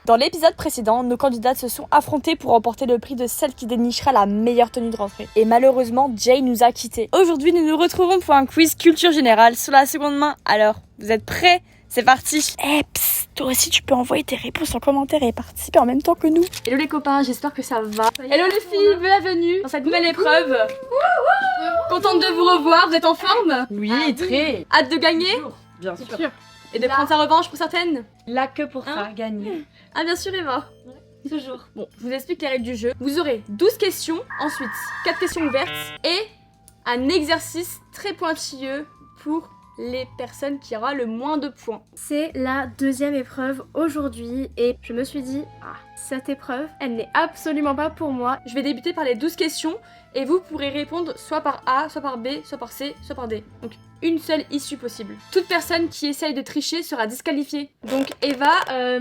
Dans l'épisode précédent, nos candidates se sont affrontées pour remporter le prix de celle qui dénichera la meilleure tenue de rentrée. Et malheureusement, Jay nous a quittés. Aujourd'hui, nous nous retrouvons pour un quiz culture générale sur la seconde main. Alors, vous êtes prêts? C'est parti. Psst, toi aussi tu peux envoyer tes réponses en commentaire et participer en même temps que nous. Hello les copains, j'espère que ça va. Hello les filles, bienvenue dans cette nouvelle épreuve. Contente de vous revoir, vous êtes en forme? Oui, très. Hâte de gagner? Bien sûr. Et de prendre sa revanche pour certaines? Là que pour ça, gagner. Ah bien sûr Eva. Toujours. Bon, je vous explique les règles du jeu. Vous aurez 12 questions, ensuite 4 questions ouvertes et un exercice très pointilleux pour les personnes qui aura le moins de points. C'est la deuxième épreuve aujourd'hui et je me suis dit, cette épreuve, elle n'est absolument pas pour moi. Je vais débuter par les 12 questions et vous pourrez répondre soit par A, soit par B, soit par C, soit par D. Donc une seule issue possible. Toute personne qui essaye de tricher sera disqualifiée. Donc Eva...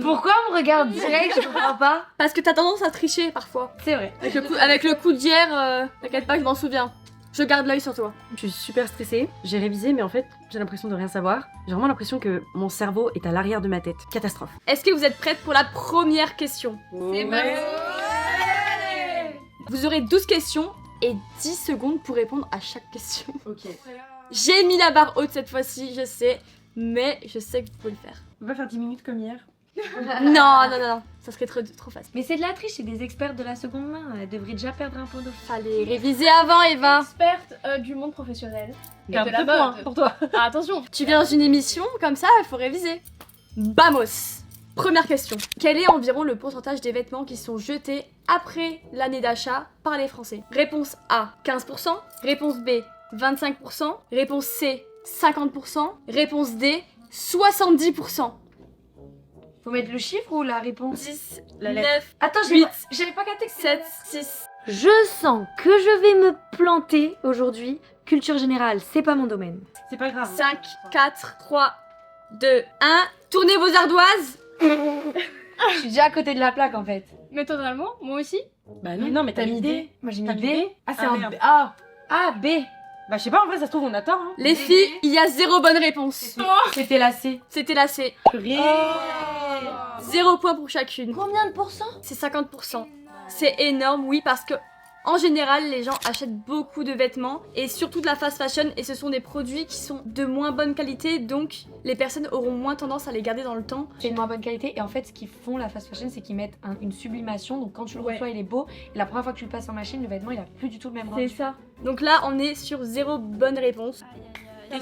Pourquoi on me regarde direct? Je comprends pas. Parce que t'as tendance à tricher parfois. C'est vrai. Avec le coup d'hier, t'inquiète pas, je m'en souviens. Je garde l'œil sur toi. Je suis super stressée, j'ai révisé mais en fait j'ai l'impression de rien savoir. J'ai vraiment l'impression que mon cerveau est à l'arrière de ma tête. Catastrophe. Est-ce que vous êtes prêtes pour la première question? C'est vrai. Vous aurez 12 questions et 10 secondes pour répondre à chaque question. Ok. J'ai mis la barre haute cette fois-ci, je sais, mais je sais que vous pouvez le faire. On va faire 10 minutes comme hier. Non, ça serait trop facile. Mais c'est de la triche, c'est des experts de la seconde main. Elle devrait déjà perdre un point d'office. Fallait réviser avant Eva. Experte du monde professionnel. Et Un de peu la point mode. pour toi. Attention. Tu viens dans une émission, comme ça, il faut réviser. Vamos. Première question. Quel est environ le pourcentage des vêtements qui sont jetés après l'année d'achat par les Français? Réponse A, 15%. Réponse B, 25%. Réponse C, 50%. Réponse D, 70%. Faut mettre le chiffre ou la réponse? 10, La lettre. 9, Attends, 8, j'avais pas capté que 7, 6. Je sens que je vais me planter aujourd'hui. Culture générale, c'est pas mon domaine. C'est pas grave. 5, 4, 3, 2, 1. Tournez vos ardoises. Je suis déjà à côté de la plaque en fait. Mais totalement, moi aussi. Bah non, mais t'as mis D. Moi j'ai mis T'as mis B. B? Ah, c'est Ah, un merde. B. Ah, B. Bah je sais pas, en vrai ça se trouve on a tort hein. Les filles, il y a 0 bonne réponse. C'était la C. C'était la C. Purée. 0 point pour chacune. Combien de pourcents? C'est 50%. C'est énorme, oui, parce que en général, les gens achètent beaucoup de vêtements et surtout de la fast fashion et ce sont des produits qui sont de moins bonne qualité, donc les personnes auront moins tendance à les garder dans le temps. C'est de moins bonne qualité et en fait ce qu'ils font la fast fashion c'est qu'ils mettent une sublimation, donc quand tu le reçois il est beau et la première fois que tu le passes en machine le vêtement il a plus du tout le même rendu. ça. Donc là, on est sur 0 bonne réponse. Je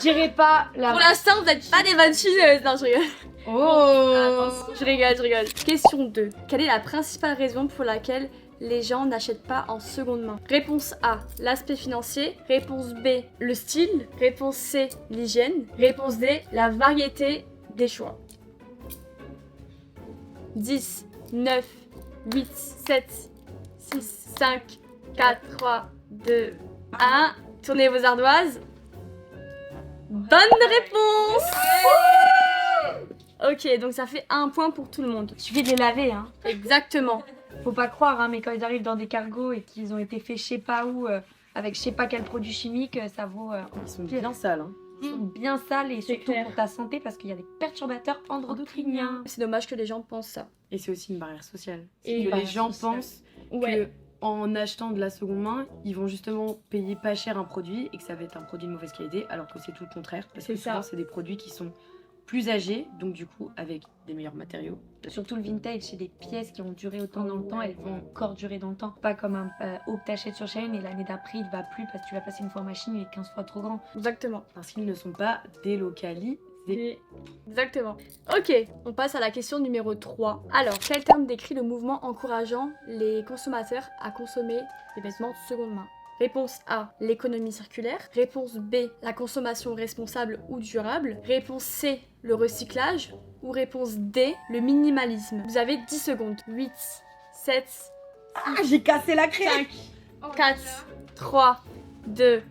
dirais pas la... Pour l'instant, vous n'êtes pas des bonnes chineuses. Non, je rigole. Oh. Je rigole. Question 2. Quelle est la principale raison pour laquelle les gens n'achètent pas en seconde main? Réponse A, l'aspect financier. Réponse B, le style. Réponse C, l'hygiène. Réponse D, la variété des choix. 10, 9, 8, 7, 6, 5, 4, 3, 2, 1. Tournez vos ardoises. Bonne réponse. Ok, donc ça fait 1 point pour tout le monde. Il suffit de les laver hein. Exactement. Faut pas croire hein, mais quand ils arrivent dans des cargos et qu'ils ont été faits je sais pas où avec je sais pas quel produit chimique ça vaut Ils sont bien sales hein. ils sont bien sales et surtout clair. pour ta santé parce qu'il y a des perturbateurs endocriniens. C'est dommage que les gens pensent ça. Et c'est aussi une barrière sociale. Et C'est une que les barrière gens sociale. pensent Ouais. que en achetant de la seconde main, ils vont justement payer pas cher un produit et que ça va être un produit de mauvaise qualité, alors que c'est tout le contraire. Parce que C'est ça. souvent, c'est des produits qui sont plus âgés, donc du coup, avec des meilleurs matériaux. Surtout le vintage, c'est des pièces qui ont duré autant dans le temps, elles vont encore durer dans le temps. Pas comme un haut que t'achètes sur Shein et l'année d'après il va plus parce que tu l'as passé une fois en machine, il est 15 fois trop grand. Exactement. Parce qu'ils ne sont pas délocalisés. Exactement. Ok, on passe à la question numéro 3. Alors, quel terme décrit le mouvement encourageant les consommateurs à consommer des vêtements de seconde main? Réponse A, l'économie circulaire. Réponse B, la consommation responsable ou durable. Réponse C, le recyclage. Ou réponse D, le minimalisme. Vous avez 10 secondes. 8, 7, Ah, j'ai cassé la craie 5, 4, 3, 2,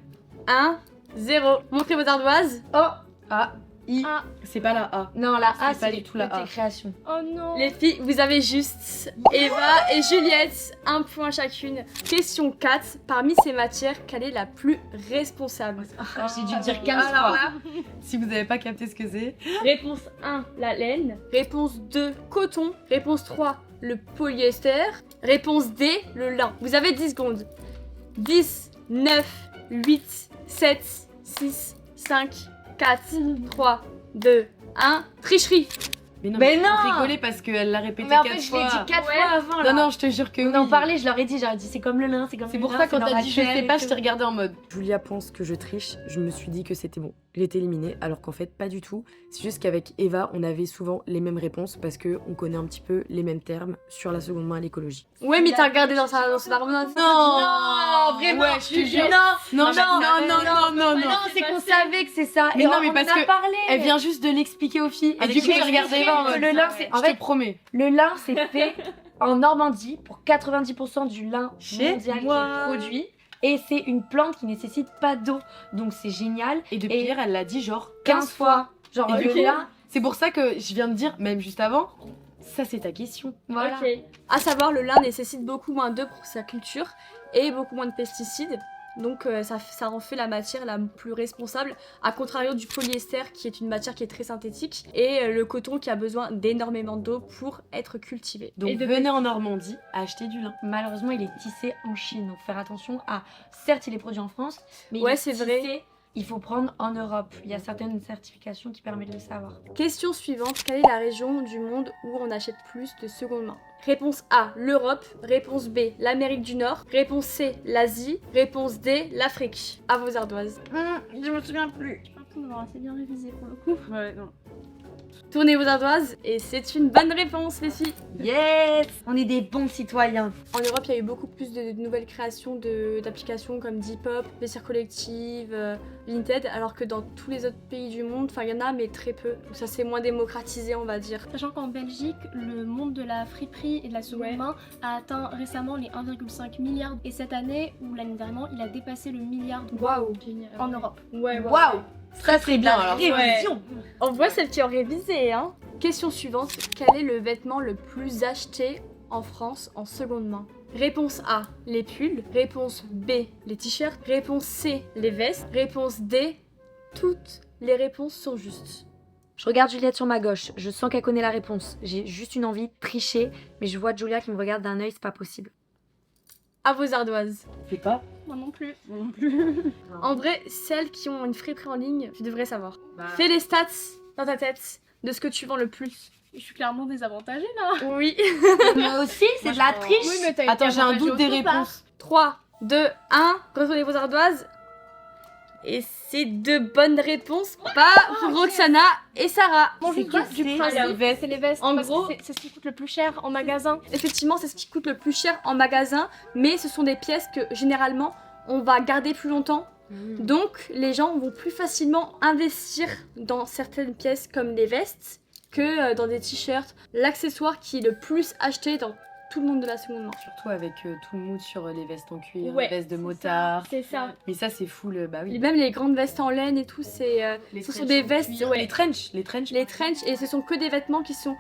1, 0. Montrez vos ardoises. Oh ah I. Ah. C'est pas la A. Non, la A, C'est pas c'est du tout la tes A. créations. Oh non. Les filles, vous avez juste Eva et Juliette, un point chacune. Question 4. Parmi ces matières, quelle est la plus responsable? J'ai dû dire 15 Alors fois. là, Si vous avez pas capté ce que c'est. réponse 1, la laine. Réponse 2, coton. Réponse 3, le polyester. Réponse D, le lin. Vous avez 10 secondes. 10, 9, 8, 7, 6, 5, 4, 3, 2, 1. Tricherie. Mais non. Rigolez parce qu'elle l'a répété Mais en 4 fait, je fois. l'ai dit 4 Ouais. fois avant là. Non, non, je te jure que On oui. en parlait, je leur ai dit, c'est comme le lin, c'est comme C'est le pour lin, ça quand c'est t'as dit je naturel sais pas, et je tout. t'ai regardé en mode Julia pense que je triche, je me suis dit que c'était bon. J'étais éliminée alors qu'en fait pas du tout. C'est juste qu'avec Eva on avait souvent les mêmes réponses parce que on connaît un petit peu les mêmes termes sur la seconde main à l'écologie. Ouais, mais t'as regardé dans son ordinateur. Non, vraiment, Ouais, je te jure. Non, Non, non. non, c'est qu'on savait que c'est ça. Mais Et non, on mais en parce a que parlé. Elle vient juste de l'expliquer aux filles et Avec du coup les j'ai regardé Eva en mode le lin, c'est en je te fait promets. le lin c'est fait en Normandie pour 90% du lin Chez mondial qui moi. est produit. Et c'est une plante qui nécessite pas d'eau. Donc c'est génial. Et depuis Et- hier elle l'a dit genre 15 fois. Genre Et du le coup, lin. c'est pour ça que je viens de dire, même juste avant, ça c'est ta question. Voilà. Ok. À savoir, le lin nécessite beaucoup moins d'eau pour sa culture et beaucoup moins de pesticides. Donc ça en fait la matière la plus responsable, à contrario du polyester qui est une matière qui est très synthétique et le coton qui a besoin d'énormément d'eau pour être cultivé. Donc Et de venez en Normandie acheter du lin. Malheureusement, il est tissé en Chine. Donc faire attention à. Certes, il est produit en France, mais Ouais, il est c'est tissé, vrai. il faut prendre en Europe. Il y a certaines certifications qui permettent de le savoir. Question suivante, quelle est la région du monde où on achète plus de seconde main? Réponse A, l'Europe. Réponse B, l'Amérique du Nord. Réponse C, l'Asie. Réponse D, l'Afrique. À vos ardoises. Je me souviens plus. J'ai l'impression d'avoir assez bien révisé pour le coup. Ouais, non. Tournez vos ardoises et c'est une bonne réponse, les filles. Yes. On est des bons citoyens. En Europe, il y a eu beaucoup plus de nouvelles créations d'applications comme Depop, Vestiaire Collective, Vinted, alors que dans tous les autres pays du monde, enfin il y en a mais très peu. Donc ça c'est moins démocratisé, on va dire. Sachant qu'en Belgique, le monde de la friperie et de la seconde main a atteint récemment les 1,5 milliard. Et cette année, ou l'année dernière, il a dépassé le milliard Waouh. en Europe. Ouais, Waouh. Ça c'est bien, bien. alors. Révision. On voit celles qui ont révisé, hein. Question suivante, quel est le vêtement le plus acheté en France en seconde main? Réponse A, les pulls. Réponse B, les t-shirts. Réponse C, les vestes. Réponse D, toutes les réponses sont justes. Je regarde Juliette sur ma gauche. Je sens qu'elle connaît la réponse. J'ai juste une envie de tricher, mais je vois Julia qui me regarde d'un œil, c'est pas possible. À vos ardoises. Fais pas. Moi non plus. En vrai, celles qui ont une friperie en ligne, tu devrais savoir. Bah. Fais les stats dans ta tête de ce que tu vends le plus. Je suis clairement désavantagée là. Oui. Moi aussi, c'est de la triche. Oui, mais t'as Attends, été j'ai un avantagée doute des autre part. réponses. 3, 2, 1. Retournez vos ardoises. Et c'est de bonnes réponses pour Roxana et Sarah. Bon, C'est juste quoi, du c'est- principe, les vestes. c'est les vestes. En parce que gros- c'est ce qui coûte le plus cher en magasin. Effectivement, c'est ce qui coûte le plus cher en magasin, mais ce sont des pièces que généralement on va garder plus longtemps. Donc les gens vont plus facilement investir dans certaines pièces comme les vestes que dans des t-shirts. L'accessoire qui est le plus acheté dans tout le monde de la seconde main. Surtout avec tout le mood sur les vestes en cuir, Ouais, les vestes de motard. C'est ça. Mais ça c'est full, bah oui. Et même les grandes vestes en laine et tout, ce sont des vestes, ouais. Les trench, les trench. Les trench, et ce sont que des vêtements qui sont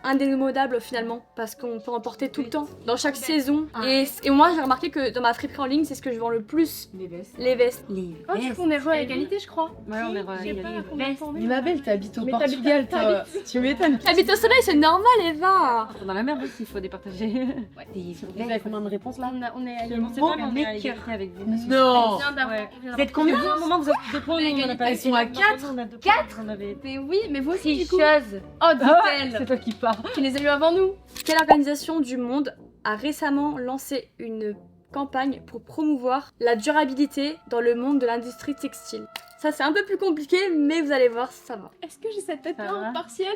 indémodables finalement, parce qu'on peut en porter tout le temps, dans chaque saison. Ah. Et moi j'ai remarqué que dans ma friperie en ligne, c'est ce que je vends le plus, Les vestes. les vestes. Les Oh, du coup, on est re à égalité, je crois. Ouais, on est Je sais pas combien de temps on est. Mais ma belle, t'habites au Mais Portugal, toi. Tu m'étonnes. T'habites au soleil, c'est normal Eva. Dans la merde aussi, il faut départager. Vous avez combien de réponses là On est à Je égalité. sais pas, mais on est à égalité avec vous. Non. On vient d'avoir- Ouais. on vient Vous êtes combien À un moment, vous avez deux points, nous, on en a pas Elles sont à 4. On a 2 points, on avait... Mais oui, mais vous aussi, du coup. Tricheuse. Oh, C'est dit-elle. toi qui parles. Qui les a eu avant nous. Quelle organisation du monde a récemment lancé une campagne pour promouvoir la durabilité dans le monde de l'industrie textile? Ça c'est un peu plus compliqué, mais vous allez voir, ça va. Est-ce que j'ai cette tête Ça là va. en partiel?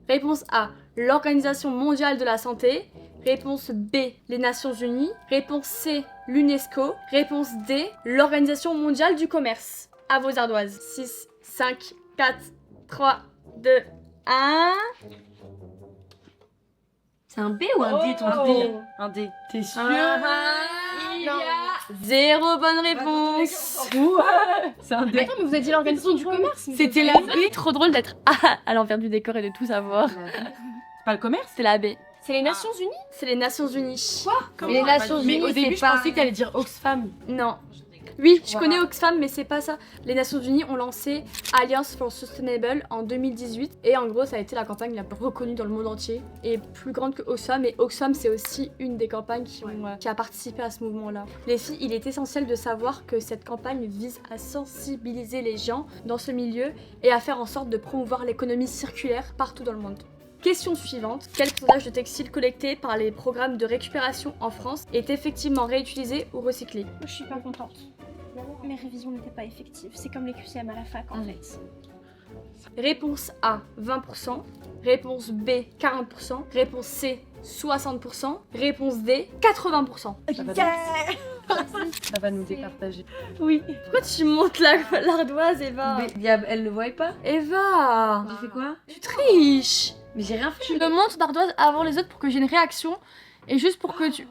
Réponse A, l'Organisation mondiale de la santé. Réponse B, les Nations Unies. Réponse C, l'UNESCO. Réponse D, l'Organisation mondiale du commerce. À vos ardoises. 6, 5, 4, 3, 2, 1. C'est un B ou un D ton Un D? D. Un D. T'es sûre Il y a 0 bonne réponse. C'est un Mais attends, mais vous avez dit l'organisation du commerce. mais C'était vous la avez dit- B. Trop drôle d'être à l'envers du décor et de tout savoir. C'est pas le commerce? C'est la B. C'est les Nations Unies. C'est les Nations Unies. Les Nations Mais Unies, au début, c'est je pas... pensais que t'allais dire Oxfam. Non. Oui, je Wow. connais Oxfam, mais c'est pas ça. Les Nations Unies ont lancé Alliance for Sustainable en 2018. Et en gros, ça a été la campagne la plus reconnue dans le monde entier. Et plus grande que Oxfam. Et Oxfam, c'est aussi une des campagnes qui a participé à ce mouvement-là. Les filles, il est essentiel de savoir que cette campagne vise à sensibiliser les gens dans ce milieu et à faire en sorte de promouvoir l'économie circulaire partout dans le monde. Question suivante. Quel pourcentage de textile collecté par les programmes de récupération en France est effectivement réutilisé ou recyclé? Je suis pas contente. Mes révisions n'étaient pas effectives. C'est comme les QCM à la fac en fait. Réponse A, 20%. Réponse B, 40%. Réponse C, 60%. Réponse D, 80%. Ça va nous départager. Oui. Pourquoi tu montes l'ardoise, Eva? Mais elle le voyait pas. Eva, J'ai fait quoi? tu triches. Mais j'ai rien fait. Tu me montes l'ardoise avant les autres pour que j'ai une réaction et juste pour que tu...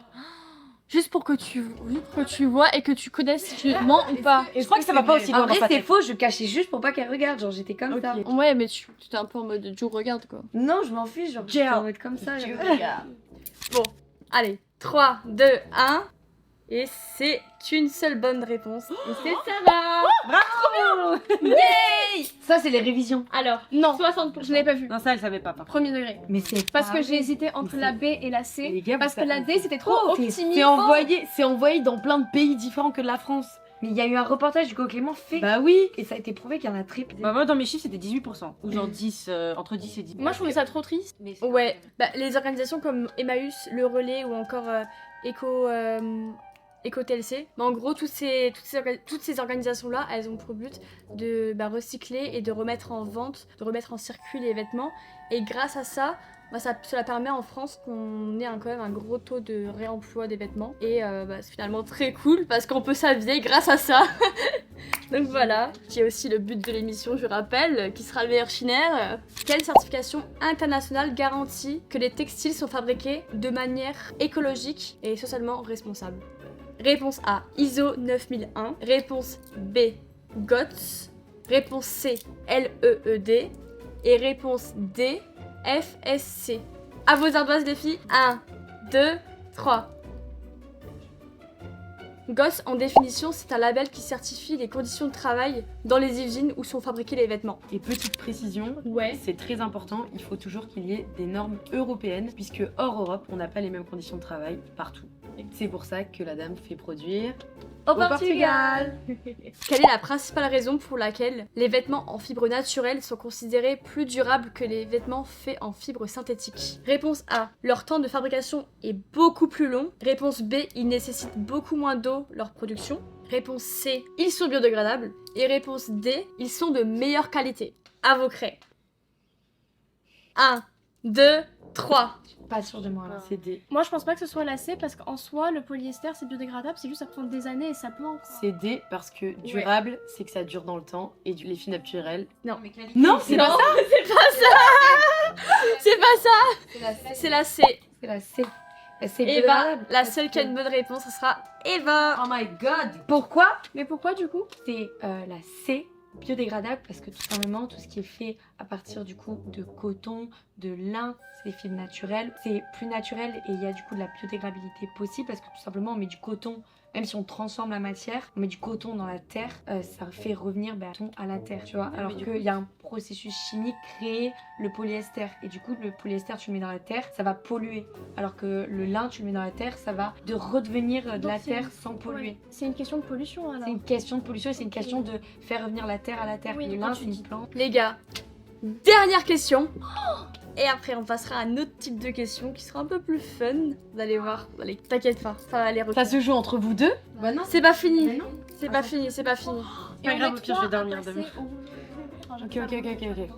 Juste pour que tu vois et que tu connaisses si je mens ou pas. Je crois que ça va pas aussi En loin vrai, dans sa c'est tête. faux, je cachais juste pour pas qu'elle regarde. Genre, j'étais comme ça. Ouais, mais tu étais un peu en mode Joe regarde quoi. Non, je m'en fiche. Genre, j'étais en mode comme ça. genre. Bon, allez, 3, 2, 1. Et c'est une seule bonne réponse. Et c'est Sarah. Ça, c'est les révisions. Alors, Non, 60%. je l'ai pas vu. Non, ça, elle savait pas. Par contre. Premier degré. Mais c'est Parce pas que j'ai vrai. hésité entre Mais la B et la C. Les gars, Parce vous que la savez- D c'était trop Oh, optimiste. C'est envoyé dans plein de pays différents que la France. Mais il y a eu un reportage du Clément fait. Bah oui. Et ça a été prouvé qu'il y en a très peu. Bah, moi, dans mes chiffres, c'était 18%. Ou genre 10, entre 10 et 10. Moi je trouvais ça trop triste. Ouais, bah, les organisations comme Emmaüs, Le Relais ou encore Eco-TLC, bah, en gros, toutes ces organisations-là, elles ont pour but de recycler et de remettre en vente, de remettre en circuit les vêtements. Et grâce à ça, cela permet en France qu'on ait quand même un gros taux de réemploi des vêtements. Et c'est finalement très cool parce qu'on peut s'habiller grâce à ça. Donc voilà, qui est aussi le but de l'émission, je rappelle, qui sera le meilleur chinaire. Quelle certification internationale garantit que les textiles sont fabriqués de manière écologique et socialement responsable? Réponse A, ISO 9001. Réponse B, GOTS. Réponse C, LEED. Et réponse D, FSC. À vos ardoises les filles. 1, 2, 3. GOTS, en définition, c'est un label qui certifie les conditions de travail dans les usines où sont fabriqués les vêtements. Et petite précision, Ouais. c'est très important, il faut toujours qu'il y ait des normes européennes, puisque hors Europe, on n'a pas les mêmes conditions de travail partout. C'est pour ça que la dame fait produire Au Portugal. Quelle est la principale raison pour laquelle les vêtements en fibre naturelle sont considérés plus durables que les vêtements faits en fibre synthétique? Réponse A, leur temps de fabrication est beaucoup plus long. Réponse B, ils nécessitent beaucoup moins d'eau leur production. Réponse C, ils sont biodégradables. Et réponse D, ils sont de meilleure qualité. À vos craies. 1, 2, 3. Pas sûre de moi là. c'est D. Moi je pense pas que ce soit la C parce qu'en soi le polyester c'est biodégradable, c'est juste ça prend des années et ça plante. C'est D parce que durable, c'est que ça dure dans le temps, et les filles naturelles. Non. Non, c'est Non, pas ça. c'est pas ça. C'est pas ça. C'est la C. C'est la C. C'est la C. C'est Eva, biodégradable. la seule qui a une bonne réponse, ce sera Eva. Oh my god. Pourquoi? Mais pourquoi du coup? C'est la C, biodégradable, parce que tout simplement tout ce qui est fait à partir du coup de coton, de lin, c'est des fibres naturelles, c'est plus naturel et il y a du coup de la biodégradabilité possible parce que tout simplement on met du coton, même si on transforme la matière, on met du coton dans la terre, ça fait revenir le coton à la terre, tu vois, alors qu'il y a un processus chimique créé le polyester et du coup le polyester tu le mets dans la terre, ça va polluer, alors que le lin tu le mets dans la terre, ça va de redevenir de Donc, la c'est terre une- sans polluer. Ouais. C'est une question de pollution alors. C'est une question de pollution et c'est une question de faire revenir la terre à la terre. Oui, le quand lin, tu c'est dis- une plante. Les gars, dernière question. Et après, on passera à un autre type de question qui sera un peu plus fun. Vous allez voir, t'inquiète pas, ça va aller Ça retomber. se joue entre vous deux. Bah non. C'est pas fini. Mais non. C'est pas fini, c'est pas fini. Et Pas on grave, est au pire, je vais trois à dormir passer demain. au- Ok.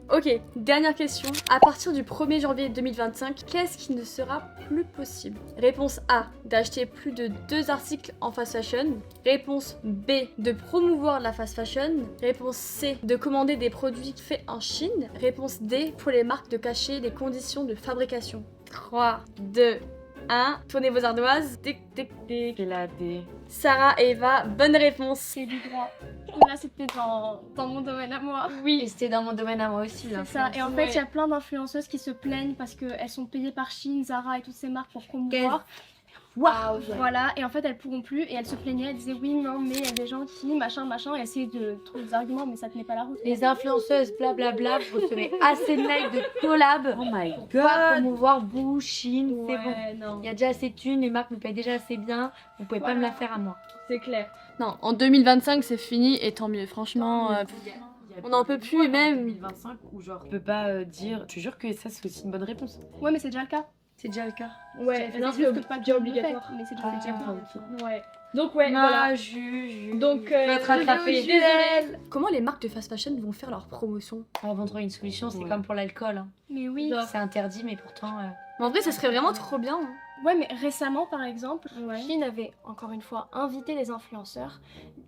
Ok, dernière question. À partir du 1er janvier 2025, qu'est-ce qui ne sera plus possible? Réponse A, d'acheter plus de 2 articles en fast fashion. Réponse B, de promouvoir la fast fashion. Réponse C, de commander des produits faits en Chine. Réponse D, pour les marques de cacher les conditions de fabrication. 3, 2, 1. Tournez vos ardoises. Tic, tic, tic. J'ai la D. Sarah et Eva, bonne réponse. C'est du droit. Là, c'était dans mon domaine à moi. Et c'était dans mon domaine à moi aussi. C'est ça. Et en fait, il y a plein d'influenceuses qui se plaignent parce qu'elles sont payées par Shein, Zara et toutes ces marques pour promouvoir. Waouh. Voilà, et en fait, elles pourront plus. Et elles se plaignaient, elles disaient oui, non, mais il y a des gens qui, machin, et essayaient de trouver des arguments, mais ça tenait pas la route. Les influenceuses, blablabla, vous recevez assez de mails de collab. Oh my Pour pas promouvoir vous, Chine, c'est bon. Ouais, non. Il y a déjà assez de thunes, les marques me payent déjà assez bien. Vous pouvez pas me la faire à moi. C'est clair. Non, en 2025, c'est fini et tant mieux. Franchement, on n'en peut plus, et même. 2025 où genre tu peux pas dire. Je te jure que ça c'est aussi une bonne réponse. Ouais, mais c'est déjà le cas. C'est déjà le cas. Ouais, C'est non, juste c'est que pas déjà de obligatoire. mais c'est déjà obligatoire. Ouais. Donc, ouais, voilà. Donc, te rattraper. désolée. Comment les marques de fast fashion vont faire leur promotion? On va trouver une solution, c'est Ouais. comme pour l'alcool. Hein. Mais oui. C'est interdit, mais pourtant. Mais en vrai, ça serait vraiment trop bien. Hein. Ouais, mais récemment, par exemple, Ouais. Shein avait encore une fois invité des influenceurs,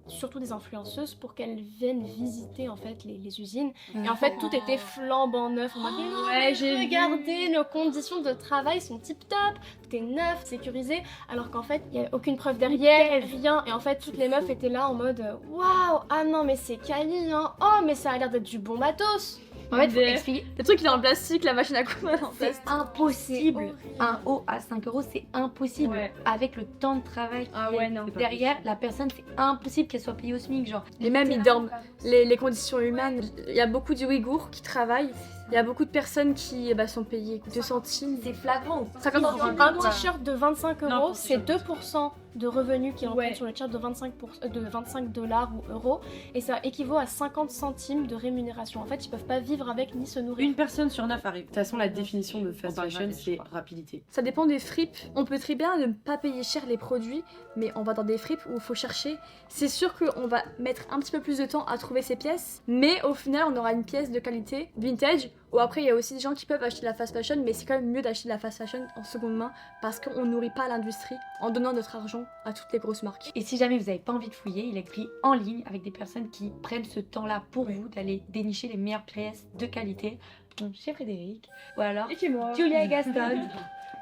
surtout des influenceuses, pour qu'elles viennent visiter en fait les usines. Et en fait, tout était flambant neuf. On m'a dit Ouais, j'ai vu. regardez, nos conditions de travail sont tip top, tout est neuf, sécurisé, alors qu'en fait, il n'y a aucune preuve derrière, rien. Et en fait, toutes les meufs étaient là en mode waouh, ah non, mais c'est quali, hein, oh, mais ça a l'air d'être du bon matos. En fait, faut Des- expliquer. Le truc, il est en plastique, la machine à coudre elle est en C'est plastique. impossible. C'est Un haut à 5 €, c'est impossible. Ouais. Avec le temps de travail. Ah ouais, non. Derrière, la personne, c'est impossible qu'elle soit payée au SMIC. Genre, Et même, ils dorment. Les conditions humaines. Il y a beaucoup d'Ouïghours qui travaillent. Il y a beaucoup de personnes qui sont payées 2 centimes. c'est flagrant. 50 Sur centimes. un t-shirt de 25 Non, euros, pour c'est 2% de revenus qui rentrent Ouais. sur le t-shirt de 25 dollars ou euros, et ça équivaut à 50 centimes de rémunération. En fait, ils peuvent pas vivre avec ni se nourrir. Une personne sur 9 arrive. De toute façon, la définition de fast On parle fashion, jamais, je c'est crois. rapidité. Ça dépend des fripes. On peut très bien ne pas payer cher les produits, mais on va dans des fripes où il faut chercher. C'est sûr qu'on va mettre un petit peu plus de temps à trouver ces pièces, mais au final, on aura une pièce de qualité vintage. Ou après, il y a aussi des gens qui peuvent acheter de la fast fashion, mais c'est quand même mieux d'acheter de la fast fashion en seconde main parce qu'on nourrit pas l'industrie en donnant notre argent à toutes les grosses marques. Et si jamais vous n'avez pas envie de fouiller, il est écrit en ligne avec des personnes qui prennent ce temps-là pour vous d'aller dénicher les meilleures pièces de qualité. Donc, chez Frédéric, ou alors Et moi. Julia et Gaston.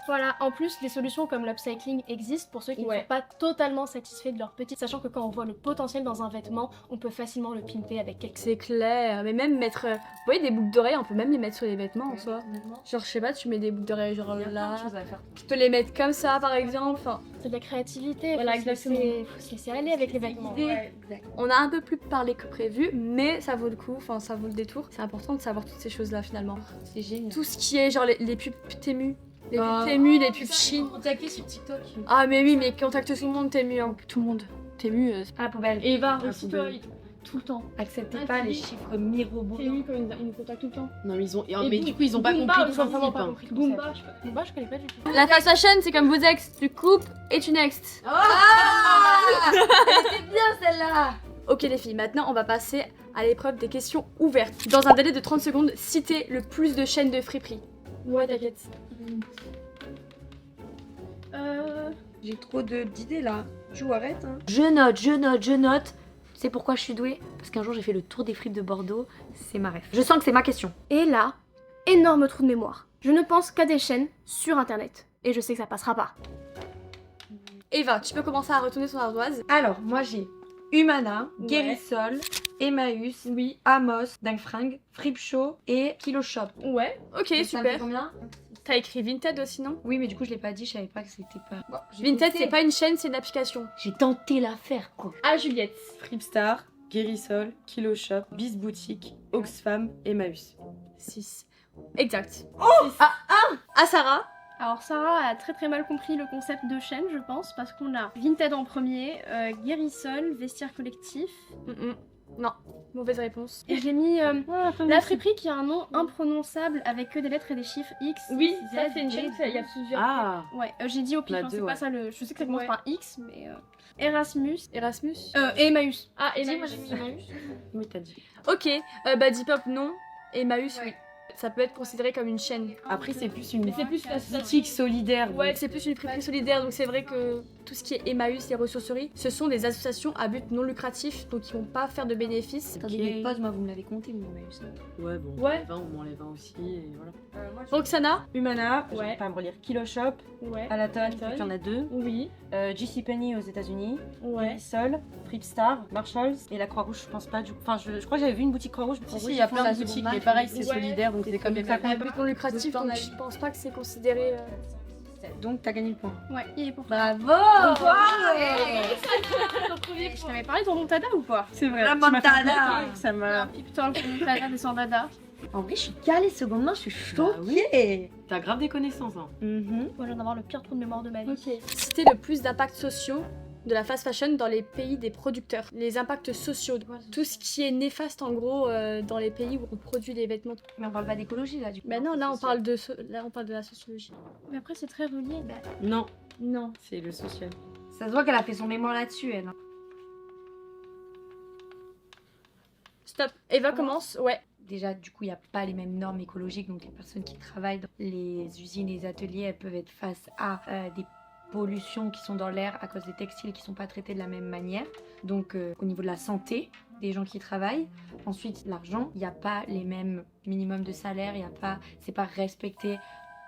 Voilà, en plus, des solutions comme l'upcycling existent pour ceux qui ne Ouais. sont pas totalement satisfaits de leur petit, sachant que quand on voit le potentiel dans un vêtement, on peut facilement le pimper avec quelque chose. C'est clair, mais même mettre. Vous voyez, des boucles d'oreilles, on peut même les mettre sur les vêtements en soi. Genre, je sais pas, tu mets des boucles d'oreilles genre Il y a plein là. de choses à faire. Tu peux les mettre comme ça par exemple. Enfin, C'est de la créativité, Voilà, faut se exactement. faut se laisser aller avec les vêtements. on a un peu plus parlé que prévu, mais ça vaut le coup, enfin, ça vaut le détour. C'est important de savoir toutes ces choses-là finalement. C'est génial. Tout ce qui est genre les pubs Temu. Les Ah. pubs Temu, les pubs Chine. Contactez sur TikTok. Ah, mais oui, mais contacte tout le monde Temu, hein. Tout le monde. Temu, À la poubelle. Eva, Ah, aussi, poubelle. toi, tout le temps. Acceptez Ah, pas c'est les dit. chiffres mirobolants. Temu, comme ils nous contactent tout le temps. Non, mais ils ont. Et mais Boom- du coup, ils ont pas Boomba, compris le ils ont vraiment principe. pas hein. compris le Boomba, concept. Boomba, je connais pas du tout. La fast fashion, c'est comme vos ex. Tu coupes et tu next. C'est bien celle-là. Ok les filles, maintenant on va passer à l'épreuve des questions ouvertes. Dans un délai de 30 secondes, citez le plus de chaînes de friperie. Ouais, t'inquiète. J'ai trop d'idées là. Je arrête. Hein. Je note. Tu sais pourquoi je suis douée? Parce qu'un jour j'ai fait le tour des fripes de Bordeaux. C'est ma rêve. Je sens que c'est ma question. Et là, énorme trou de mémoire. Je ne pense qu'à des chaînes sur internet. Et je sais que ça passera pas. Eva, tu peux commencer à retourner ton ardoise. Alors, moi j'ai Humana, Ouais. Guérisol, Emmaüs, Oui. Amos, Dingfring, Frip Show et Kilo Shop. Ouais. Ok, Ça me fait super. combien? T'as écrit Vinted aussi, non? Oui, mais du coup je l'ai pas dit, je savais pas que c'était pas. Bon, j'ai Vinted, tenté. c'est pas une chaîne, c'est une application. J'ai tenté l'affaire quoi. Ah, Juliette. Fripstar, Guérisol, Kilo Shop, Bis Boutique, Oxfam, Emmaüs. 6. Exact. Oh Ah, Sarah. Alors Sarah a très très mal compris le concept de chaîne, je pense, parce qu'on a Vinted en premier, Guérisol, Vestiaire Collectif, Non, mauvaise réponse. et j'ai mis la friperie qui a un nom imprononçable avec que des lettres et des chiffres X, Oui, Z, ça c'est une D, chaîne, il y a D. plusieurs. Ah Ouais, j'ai dit au pif, La hein, deux, c'est ouais. pas ça le... Je sais que ça commence Ouais. par un X, mais... Erasmus, Erasmus. et Emmaüs. Ah, Dis, moi Emmaüs. j'ai mis Emmaüs. Oui, t'as dit. Ok, Dipop non. Emmaüs, oui. Ça peut être considéré comme une chaîne. Après, c'est plus une Mais c'est plus la boutique solidaire. Ouais, c'est plus une friperie solidaire, donc c'est vrai que tout ce qui est Emmaüs, les ressourceries, ce sont des associations à but non lucratif, donc ils vont pas faire de bénéfices. Attendez, les pauses, moi vous me l'avez compté, mon Emmaüs. Ouais, bon, Ouais. on m'enlève un aussi, et voilà. Roxana. Humana, Ouais. je vais pas me relire. Kilo Shop, Ouais. Alaton, Alaton. il y en a 2. Oui. JCPenney aux États-Unis, Ouais. Sol, Fripstar, Marshalls et la Croix-Rouge, je pense pas. Enfin, je crois que j'avais vu une boutique Croix-Rouge. Si, il y a plein de boutiques, mais pareil, c'est Ouais. solidaire, donc c'est comme ça. À but non lucratif, donc je pense pas que c'est considéré. Donc t'as gagné le point. Ouais, il est pour Bravo. Je t'avais parlé de remontada ou pas? C'est vrai. La tu m'as fait montada. plaisir, ça m'a. Putain, le remontada des Sandada. En vrai, je suis calée seconde main, je suis Bah choquée. T'as grave des connaissances, hein. Mhm. Moi, je viens d'avoir le pire trou de mémoire de ma vie. Ok. Citer le plus d'impacts sociaux de la fast fashion dans les pays des producteurs. Les impacts sociaux, tout ce qui est néfaste en gros dans les pays où on produit des vêtements. Mais on parle pas d'écologie là, du coup. Mais non, là on parle de la sociologie. Mais après, c'est très relié. Non, Non. c'est le social. Ça se voit qu'elle a fait son mémoire là-dessus, elle. Stop. Eva commence. Ouais. Déjà, du coup, il n'y a pas les mêmes normes écologiques. Donc, les personnes qui travaillent dans les usines et les ateliers, elles peuvent être face à des pollutions qui sont dans l'air à cause des textiles qui ne sont pas traités de la même manière. Donc, au niveau de la santé des gens qui travaillent. Ensuite, l'argent. Il n'y a pas les mêmes minimums de salaire. C'est pas respecté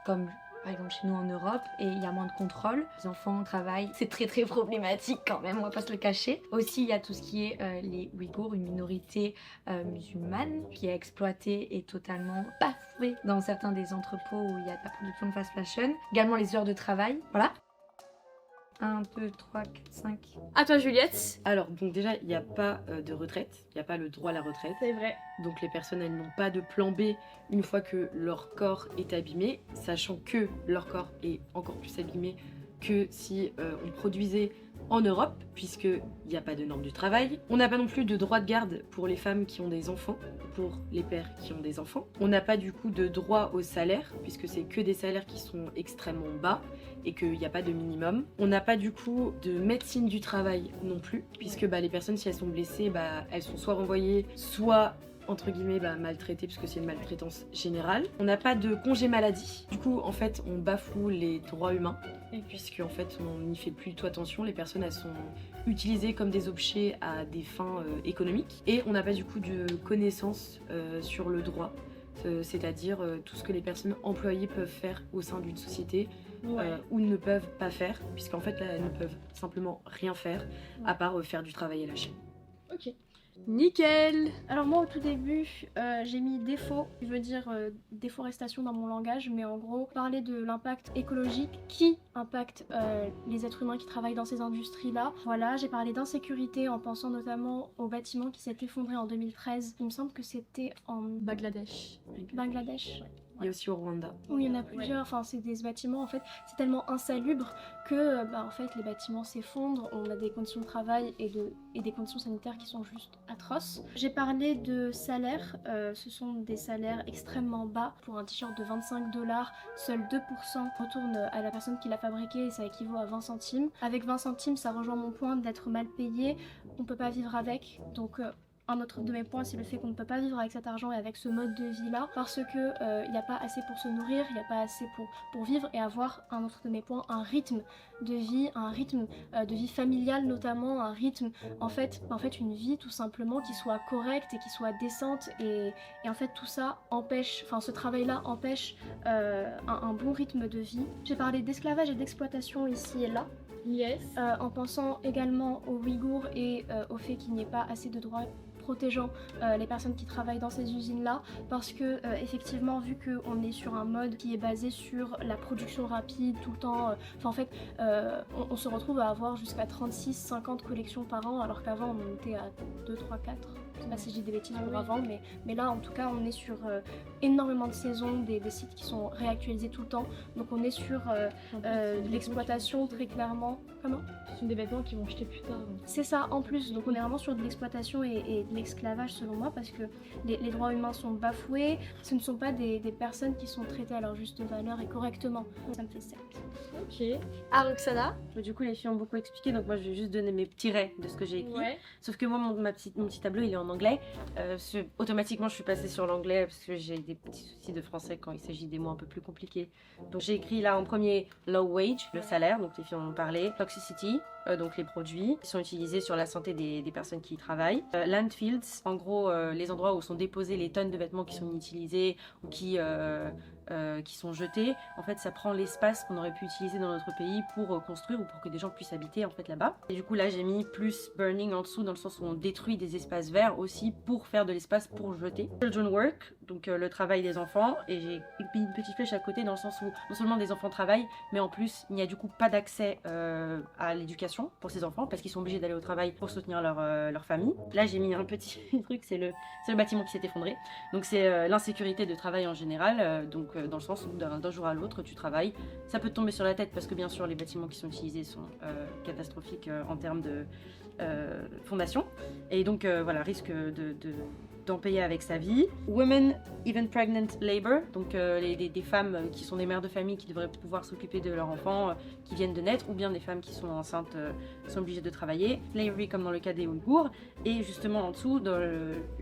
comme... Par exemple, chez nous en Europe, et il y a moins de contrôle. Les enfants travaillent, c'est très très problématique quand même, on va pas se le cacher. Aussi, il y a tout ce qui est les Ouïghours, une minorité musulmane qui est exploitée et totalement bafouée dans certains des entrepôts où il y a de la production de fast fashion. Également les heures de travail, voilà. 1, 2, 3, 4, 5. À toi Juliette. Alors, donc déjà, il n'y a pas de retraite, il n'y a pas le droit à la retraite. C'est vrai. Donc les personnes, elles n'ont pas de plan B une fois que leur corps est abîmé, sachant que leur corps est encore plus abîmé que si on produisait en Europe, puisqu'il n'y a pas de normes du travail. On n'a pas non plus de droit de garde pour les femmes qui ont des enfants, pour les pères qui ont des enfants. On n'a pas du coup de droit au salaire, puisque c'est que des salaires qui sont extrêmement bas et qu'il n'y a pas de minimum. On n'a pas du coup de médecine du travail non plus, puisque les personnes, si elles sont blessées, elles sont soit renvoyées, soit entre guillemets maltraitées, puisque c'est une maltraitance générale. On n'a pas de congé maladie. Du coup, en fait, on bafoue les droits humains, puisque en fait, on n'y fait plus du tout attention. Les personnes, elles sont utilisées comme des objets à des fins économiques. Et on n'a pas du coup de connaissances sur le droit, c'est-à-dire tout ce que les personnes employées peuvent faire au sein d'une société. Ou ne peuvent pas faire, puisqu'en fait là elles ne peuvent simplement rien faire à part faire du travail à la chaîne. Ok. Nickel. Alors moi au tout début j'ai mis défaut, je veux dire déforestation dans mon langage, mais en gros parler de l'impact écologique qui impacte les êtres humains qui travaillent dans ces industries là. Voilà, j'ai parlé d'insécurité en pensant notamment au bâtiment qui s'est effondré en 2013, il me semble que c'était en Bangladesh. Bangladesh. Il y a aussi au Rwanda. Oui, il y en a plusieurs, enfin c'est des bâtiments en fait, c'est tellement insalubre que en fait les bâtiments s'effondrent, on a des conditions de travail et des conditions sanitaires qui sont juste atroces. J'ai parlé de salaire, ce sont des salaires extrêmement bas. Pour un t-shirt de 25$, seuls 2% retournent à la personne qui l'a fabriqué et ça équivaut à 20 centimes. Avec 20 centimes, ça rejoint mon point d'être mal payé, on peut pas vivre avec, donc... Un autre de mes points, c'est le fait qu'on ne peut pas vivre avec cet argent et avec ce mode de vie-là parce que il n'y a pas assez pour se nourrir, il n'y a pas assez pour vivre et avoir, un autre de mes points, un rythme de vie, un rythme de vie familiale notamment, un rythme, en fait une vie tout simplement qui soit correcte et qui soit décente et en fait tout ça empêche, enfin ce travail-là empêche un bon rythme de vie. J'ai parlé d'esclavage et d'exploitation ici et là. Yes. En pensant également aux Ouïghours et au fait qu'il n'y ait pas assez de droits protégeant les personnes qui travaillent dans ces usines-là parce que effectivement vu qu'on est sur un mode qui est basé sur la production rapide tout le temps, on se retrouve à avoir jusqu'à 36-50 collections par an alors qu'avant on était à 2, 3, 4. Je sais pas si j'ai des bêtises pour avant, mais là en tout cas on est sur énormément de saisons, des sites qui sont réactualisés tout le temps, donc on est sur de l'exploitation très clairement. Comment ? Ce sont des vêtements qui vont jeter plus tard. C'est ça en plus, donc on est vraiment sur de l'exploitation et de l'esclavage selon moi parce que les droits humains sont bafoués, ce ne sont pas des personnes qui sont traitées à leur juste valeur et correctement. Ça me fait sec. Ok. À Roxana. Du coup les filles ont beaucoup expliqué, donc moi je vais juste donner mes petits rays de ce que j'ai écrit. Sauf que moi mon petit tableau il est en en anglais. Automatiquement, je suis passée sur l'anglais parce que j'ai des petits soucis de français quand il s'agit des mots un peu plus compliqués. Donc j'ai écrit là en premier low wage, le salaire, donc les filles en ont parlé. Toxicity, donc les produits qui sont utilisés sur la santé des personnes qui y travaillent. Landfills, en gros les endroits où sont déposés les tonnes de vêtements qui sont inutilisés ou qui sont jetés. En fait, ça prend l'espace qu'on aurait pu utiliser dans notre pays pour construire ou pour que des gens puissent habiter en fait là-bas. Et du coup là j'ai mis plus burning en dessous dans le sens où on détruit des espaces verts aussi pour faire de l'espace pour jeter. Children work, donc le travail des enfants, et j'ai mis une petite flèche à côté dans le sens où non seulement des enfants travaillent, mais en plus il n'y a du coup pas d'accès à l'éducation pour ces enfants parce qu'ils sont obligés d'aller au travail pour soutenir leur famille. Là j'ai mis un petit truc, c'est le bâtiment qui s'est effondré. Donc c'est l'insécurité de travail en général, dans le sens où d'un jour à l'autre tu travailles, ça peut te tomber sur la tête parce que bien sûr les bâtiments qui sont utilisés sont catastrophiques en termes de fondation, et donc voilà, risque d'en payer avec sa vie. Women, even pregnant labor, donc des femmes qui sont des mères de famille qui devraient pouvoir s'occuper de leurs enfants qui viennent de naître, ou bien des femmes qui sont enceintes sont obligées de travailler. Slavery comme dans le cas des Ouïghours, et justement en dessous dans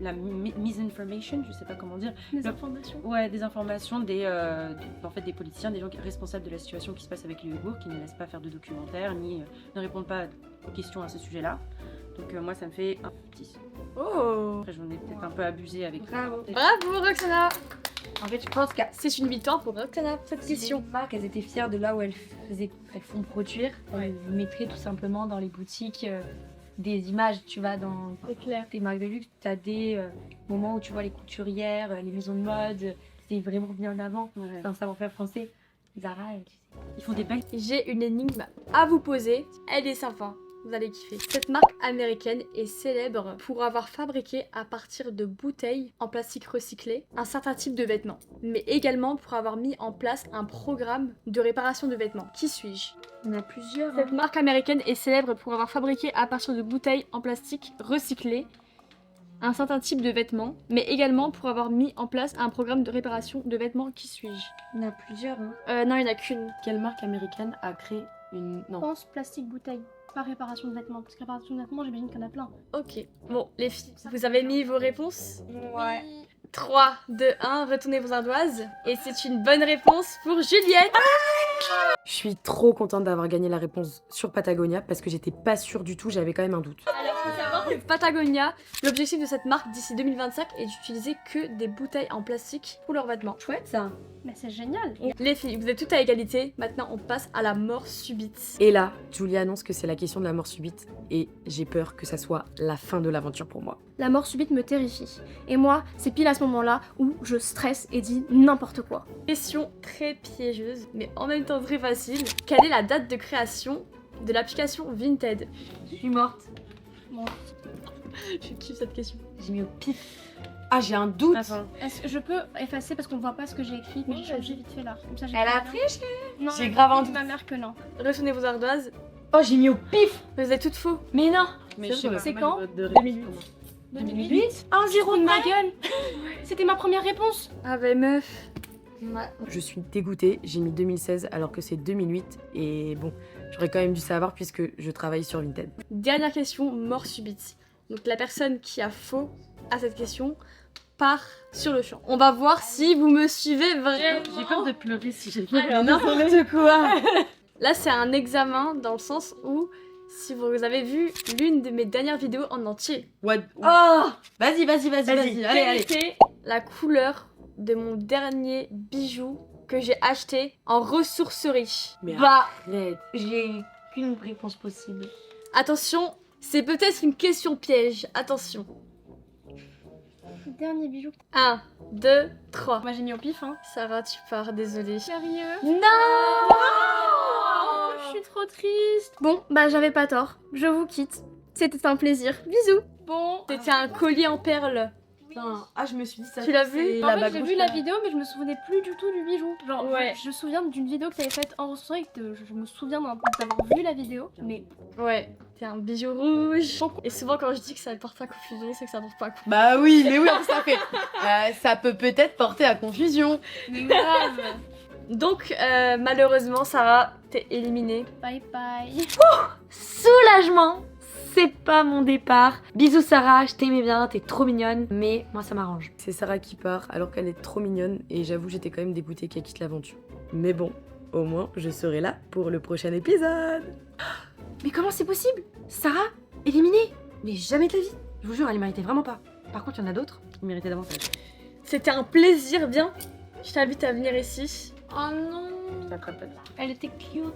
la misinformation, je sais pas comment dire. Des informations. Ouais, des informations en fait des politiciens, des gens responsables de la situation qui se passe avec les Ouïghours, qui ne laissent pas faire de documentaires ni ne répondent pas aux questions à ce sujet-là. Donc moi ça me fait un petit. Oh, Après j'en ai peut-être un peu abusé avec. Bravo. bravo Roxana. En fait, je pense qu'à C'est une victoire pour Roxana pour cette question. les marques, elles étaient fières de là où elles font produire. Elles mettraient tout simplement dans les boutiques des images, tu vas dans C'est clair. des marques de luxe, tu as des moments où tu vois les couturières, les maisons de mode, c'est vraiment bien en avant. Ouais. C'est un savoir-faire français. Zara, tu sais. Ils font des belles. J'ai une énigme à vous poser. Elle est sympa. Vous allez kiffer. Cette marque américaine est célèbre pour avoir fabriqué à partir de bouteilles en plastique recyclé un certain type de vêtements, mais également pour avoir mis en place un programme de réparation de vêtements. Qui suis-je? Il y en a plusieurs. Cette marque américaine est célèbre pour avoir fabriqué à partir de bouteilles en plastique recyclé un certain type de vêtements, mais également pour avoir mis en place un programme de réparation de vêtements. Qui suis-je? Il y en a plusieurs. Hein. Non, il n'y en a qu'une. Quelle marque américaine a créé une... Je Non. pense plastique bouteille, pas réparation de vêtements. Parce que réparation de vêtements, j'imagine qu'il y en a plein. Ok. Bon, les filles, vous avez mis vos réponses? Ouais. 3, 2, 1, retournez vos ardoises. Et c'est une bonne réponse pour Juliette. Je suis trop contente d'avoir gagné la réponse sur Patagonia parce que j'étais pas sûre du tout, j'avais quand même un doute. Alors, faut savoir que Patagonia, l'objectif de cette marque d'ici 2025 est d'utiliser que des bouteilles en plastique pour leurs vêtements. Chouette ça. Mais c'est génial. Les filles, vous êtes toutes à égalité. Maintenant, on passe à la mort subite. Et là, Julie annonce que c'est la question de la mort subite et j'ai peur que ça soit la fin de l'aventure pour moi. La mort subite me terrifie. Et moi, c'est pile à ce moment-là où je stresse et dis n'importe quoi. Question très piégeuse, mais en même temps très facile. Quelle est la date de création de l'application Vinted? Je suis morte. Je kiffe cette question. J'ai mis au pif. Ah, j'ai un doute. Attends. Est-ce que je peux effacer parce qu'on voit pas ce que j'ai écrit, mais j'ai changé vite fait là. Comme ça, j'ai Elle pas a mal. triché. Non, J'ai elle grave un dit doute. ma mère que non. Retournez vos ardoises. Oh, j'ai mis au pif. Vous êtes toutes faux. Mais non. Mais je sais pas. C'est quand 2008. 2008. 1-0 de ma gueule. C'était ma première réponse. Ah bah meuf. Ouais. Je suis dégoûtée, j'ai mis 2016 alors que c'est 2008 et bon, j'aurais quand même dû savoir puisque je travaille sur Vinted. Dernière question, mort subite. Donc la personne qui a faux à cette question part sur le champ. On va voir si vous me suivez vraiment. J'ai peur de pleurer si j'ai pas Alors, n'importe quoi. Là, c'est un examen dans le sens où si vous avez vu l'une de mes dernières vidéos en entier, What? Oh. Vas-y. Allez, allez. c'était la couleur de mon dernier bijou que j'ai acheté en ressourcerie. Mais Bah, arrête. j'ai qu'une réponse possible. Attention, c'est peut-être une question piège. Attention. Dernier bijou. 1, 2, 3. Moi j'ai mis au pif, hein. Sarah, tu pars, désolée. Sérieux? Non. Oh, je suis trop triste. Bon, bah j'avais pas tort. Je vous quitte. C'était un plaisir. Bisous. Bon. C'était un collier en perles. Putain. Ah, je me suis dit ça. Tu l'as vu? En fait, j'ai vu la vidéo, mais je me souvenais plus du tout du bijou. Genre, Ouais. je me souviens d'une vidéo que t'avais faite enregistrée, que je me souviens d'avoir vu la vidéo, mais Ouais. C'est un bijou rouge. Et souvent, quand je dis que ça porte à confusion, c'est que ça porte pas à confusion. Bah oui, mais oui, ça fait. Ça peut peut-être porter à confusion. grave. Donc, malheureusement, Sarah, t'es éliminée. Bye bye. Soulagement. c'est pas mon départ. Bisous Sarah, je t'aimais bien, t'es trop mignonne, mais moi ça m'arrange. C'est Sarah qui part alors qu'elle est trop mignonne et j'avoue j'étais quand même dégoûtée qu'elle quitte l'aventure. Mais bon, au moins je serai là pour le prochain épisode. Mais comment c'est possible? Sarah, éliminée? Mais jamais de la vie. Je vous jure, elle méritait vraiment pas. Par contre, il y en a d'autres. Il méritait davantage. C'était un plaisir, viens. Je t'invite à venir ici. Oh non. Je t'attrape pas. Elle était cute.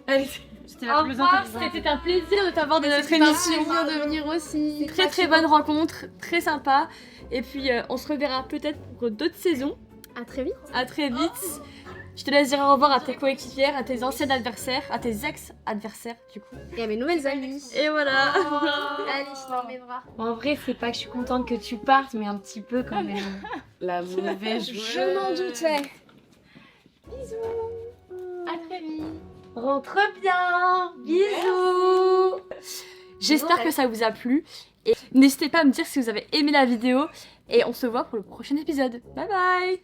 Allez, C'était la plus intelligente. c'était un plaisir de t'avoir dans notre C'était un émission. plaisir de venir aussi. Très très bonne rencontre, très sympa. Et puis on se reverra peut-être pour d'autres saisons. À très vite. À très vite. Je te laisse dire au revoir à tes coéquipières, à tes anciens adversaires, à tes ex-adversaires du coup. Et à mes nouvelles amies. Et voilà. Allez, je dans mes bras. En vrai, c'est pas que je suis contente que tu partes, mais un petit peu quand même. La mauvaise joueuse. Je m'en doutais. Bisous. À très vite. Rentre bien. Bisous. J'espère que ça vous a plu. Et n'hésitez pas à me dire si vous avez aimé la vidéo. Et on se voit pour le prochain épisode. Bye bye.